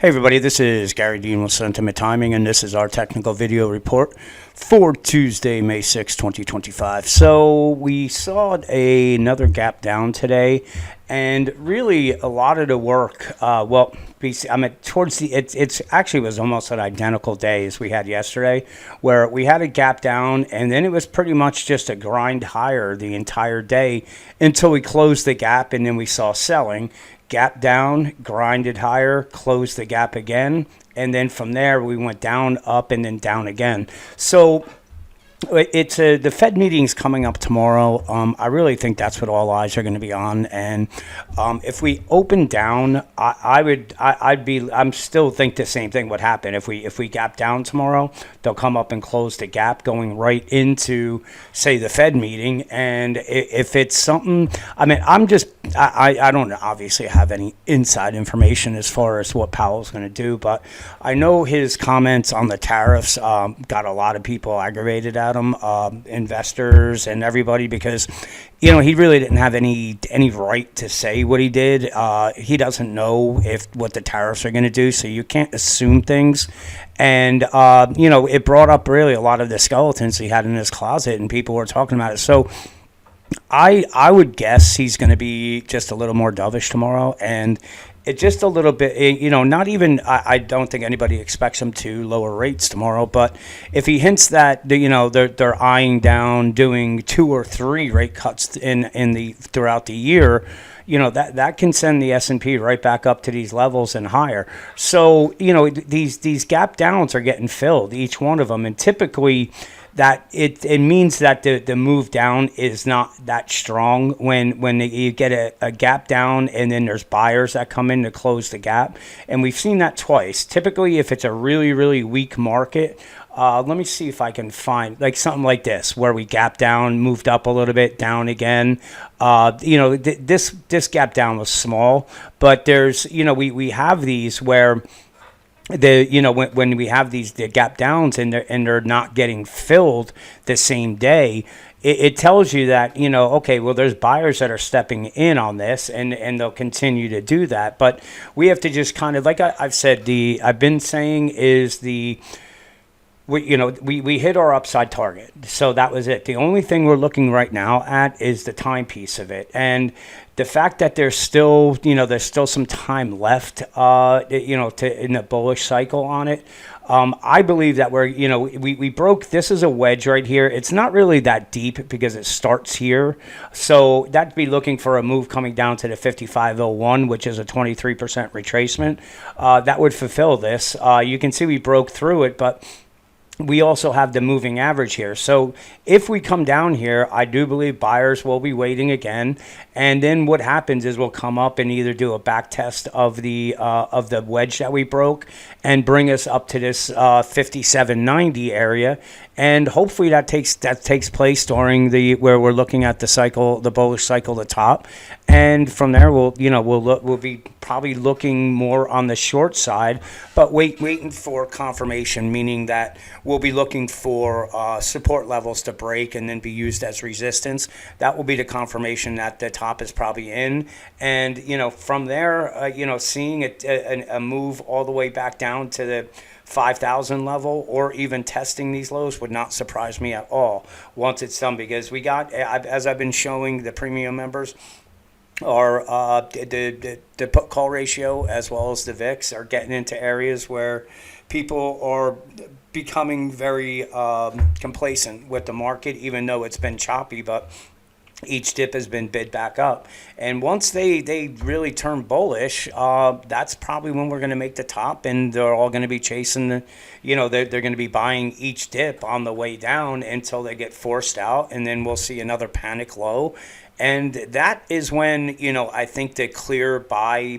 Hey everybody, this is Gary Dean with Sentiment Timing, and this is our technical video report for Tuesday, May 6, 2025. So we saw another gap down today, and really a lot of the work, towards the, it's actually was almost an identical day as we had yesterday, where we had a gap down, and then it was pretty much just a grind higher the entire day until we closed the gap, and then we saw selling. Gap down, grinded higher, closed the gap again, and then from there we went down, up, and then down again. So it's the Fed meeting's coming up tomorrow. I really think that's what all eyes are going to be on. And if we open down, I'm still think the same thing would happen. If we gap down tomorrow, they'll come up and close the gap, going right into, say, the Fed meeting. And if it's something, I mean, I don't obviously have any inside information as far as what Powell's going to do, but I know his comments on the tariffs got a lot of people aggravated at him, investors and everybody, because he really didn't have any right to say what he did. He doesn't know what the tariffs are going to do, so you can't assume things. And it brought up really a lot of the skeletons he had in his closet, and people were talking about it. So I would guess he's going to be just a little more dovish tomorrow, and it just a little bit, not even, I don't think anybody expects him to lower rates tomorrow, but if he hints that, they're eyeing down doing 2 or 3 rate cuts throughout the year, that can send the S&P right back up to these levels and higher. So, these gap downs are getting filled, each one of them, and typically that it means that the move down is not that strong when you get a gap down and then there's buyers that come in to close the gap. And we've seen that twice. Typically, if it's a really, really weak market, let me see if I can find like something like this where we gap down, moved up a little bit, down again. This gap down was small, but there's, we have these where when we have the gap downs and they're not getting filled the same day, it tells you that okay, well, there's buyers that are stepping in on this, and they'll continue to do that. But we have to just kind of, like I've been saying, is we hit our upside target, so that was it. The only thing we're looking right now at is the time piece of it, and the fact that there's still some time left, in the bullish cycle on it. I believe that we broke. This is a wedge right here. It's not really that deep because it starts here, so that'd be looking for a move coming down to the 5501, which is a 23% retracement. That would fulfill this. You can see we broke through it, but we also have the moving average here. So if we come down here, I do believe buyers will be waiting again. And then what happens is we'll come up and either do a back test of the wedge that we broke and bring us up to this 5790 area. And hopefully that takes place during where we're looking at the cycle, the bullish cycle, the top. And from there, we'll be probably looking more on the short side, but waiting for confirmation, meaning that we'll be looking for support levels to break and then be used as resistance. That will be the confirmation that the top is probably in. And, from there, seeing a move all the way back down to the 5,000 level, or even testing these lows, would not surprise me at all once it's done, because we got, as I've been showing the premium members, or the put call ratio as well as the VIX are getting into areas where people are becoming very complacent with the market, even though it's been choppy, but each dip has been bid back up. And once they really turn bullish, that's probably when we're going to make the top, and they're all going to be chasing they're going to be buying each dip on the way down until they get forced out, and then we'll see another panic low. And that is when, I think the clear buy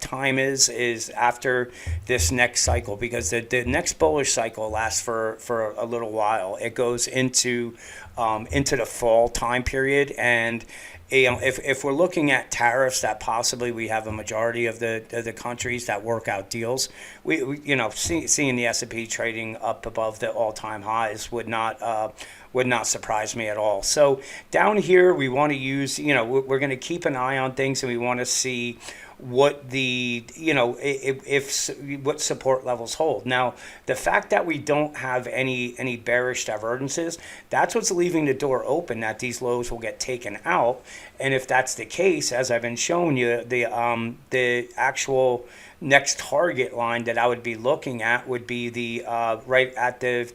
time is after this next cycle, because the next bullish cycle lasts for a little while. It goes into the fall time period. And if we're looking at tariffs, that possibly we have a majority of the countries that work out deals, seeing the S&P trading up above the all-time highs would not surprise me at all. So down here, we want to use, we're going to keep an eye on things, and we want to see what the, if what support levels hold. Now, the fact that we don't have any bearish divergences, that's what's leaving the door open that these lows will get taken out. And if that's the case, as I've been showing you, the actual next target line that I would be looking at would be the right at the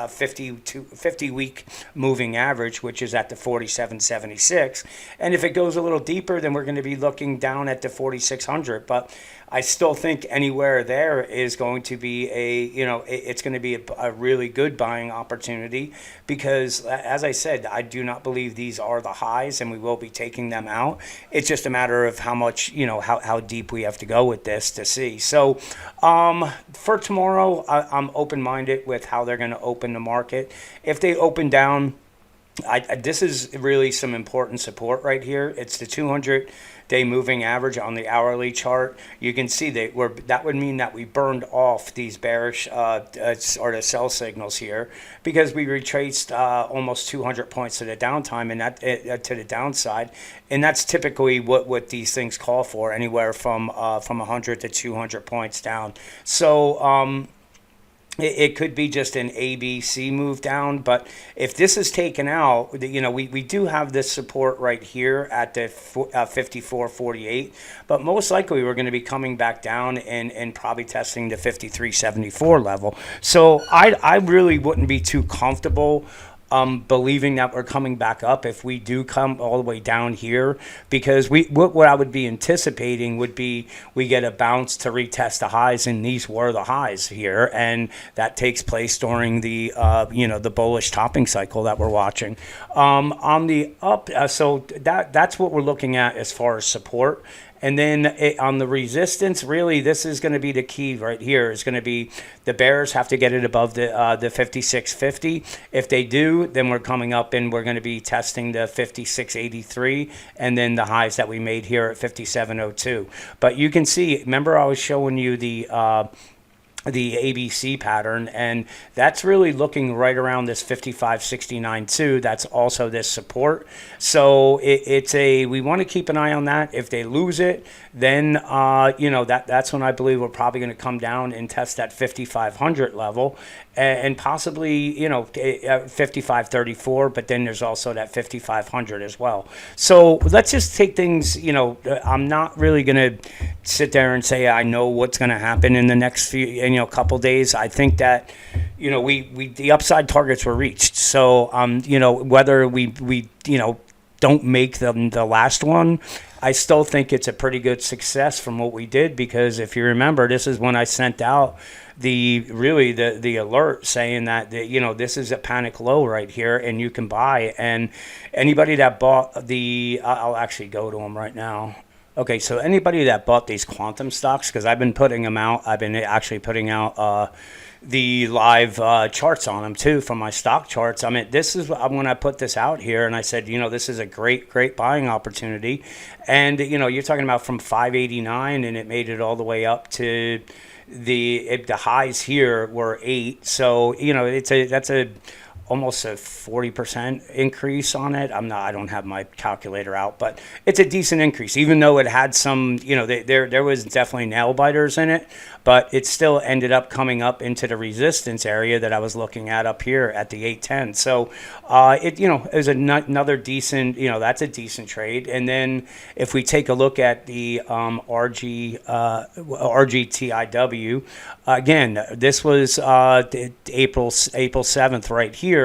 50 week moving average, which is at the 47.76. And if it goes a little deeper, then we're going to be looking down at the 4600. But I still think anywhere there is going to be it's going to be a really good buying opportunity, because as I said, I do not believe these are the highs and we will be taking them out. It's just a matter of how much, how deep we have to go with this to see. So for tomorrow, I'm open-minded with how they're going to open the market. If they open down, this is really some important support right here. It's the 200-day moving average on the hourly chart. You can see that would mean that we burned off these bearish sort of sell signals here, because we retraced almost 200 points to the downtime and that to the downside, and that's typically what these things call for, anywhere from 100 to 200 points down. So it could be just an ABC move down, but if this is taken out, we do have this support right here at the 54.48, but most likely we're going to be coming back down and probably testing the 53.74 level. So I really wouldn't be too comfortable believing that we're coming back up if we do come all the way down here, because what I would be anticipating would be we get a bounce to retest the highs, and these were the highs here, and that takes place during the the bullish topping cycle that we're watching. On the up, so that's what we're looking at as far as support. And then on the resistance, really, this is going to be the key right here. Is going to be the bears have to get it above the 56.50. If they do, then we're coming up and we're going to be testing the 56.83 and then the highs that we made here at 57.02. But you can see, remember I was showing you the ABC pattern, and that's really looking right around this 55.69 too. That's also this support. So we want to keep an eye on that. If they lose it, then that's when I believe we're probably going to come down and test that 5,500 level, and possibly 55.34. But then there's also that 5,500 as well. So let's just take things. I'm not really going to sit there and say I know what's going to happen in the next few couple days. I think that the upside targets were reached. So whether we don't make them the last one, I still think it's a pretty good success from what we did, because if you remember, this is when I sent out the alert saying that this is a panic low right here and you can buy. And anybody that bought I'll actually go to them right now. Okay, so anybody that bought these quantum stocks, because I've been putting them out, I've been actually putting out the live charts on them too from my stock charts. I mean, this is when I put this out here, and I said, this is a great buying opportunity. And you're talking about from 589, and it made it all the way up to the highs here were 8. So that's almost a 40% increase on it. I don't have my calculator out, but it's a decent increase, even though it had some, there was definitely nail biters in it, but it still ended up coming up into the resistance area that I was looking at up here at the 810. So it was another decent, that's a decent trade. And then if we take a look at the RGTIW, again, this was April 7th right here.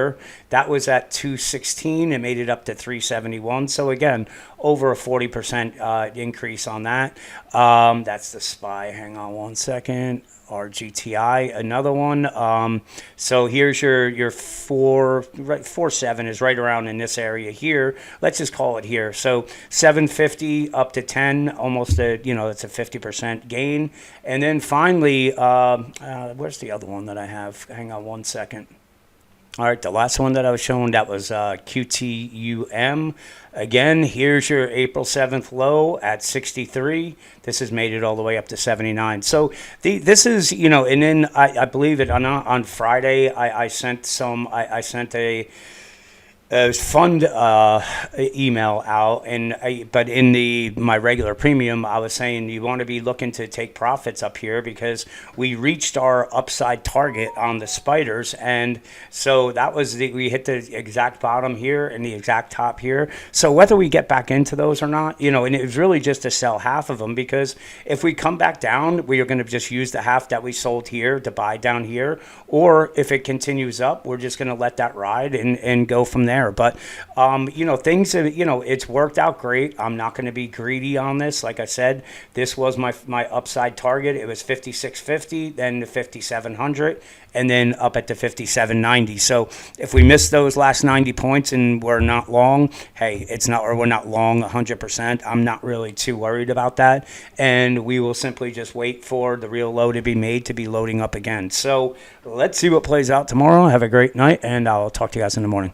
That was at 216 and made it up to 371. So again, over a 40% increase on that. That's the SPY. Hang on one second. RGTI, another one. So here's your 4.7 is right around in this area here. Let's just call it here. So 750 up to 10, almost it's a 50% gain. And then finally, where's the other one that I have? Hang on one second. All right, the last one that I was showing, that was QTUM. Again, here's your April 7th low at 63. This has made it all the way up to 79. So this is, and then I believe it on Friday, I sent It was fund email out, but in the my regular premium, I was saying you want to be looking to take profits up here because we reached our upside target on the spiders, and so that was we hit the exact bottom here and the exact top here. So whether we get back into those or not, and it was really just to sell half of them because if we come back down, we are going to just use the half that we sold here to buy down here, or if it continues up, we're just going to let that ride and go from there. But things that it's worked out great. I'm not going to be greedy on this. Like I said, this was my upside target. It was 5650, then the 5700, and then up at the 5790. So if we miss those last 90 points and we're not long, hey, it's not, or we're not long 100%. I'm not really too worried about that, and we will simply just wait for the real low to be made to be loading up again. So let's see what plays out tomorrow. Have a great night, and I'll talk to you guys in the morning.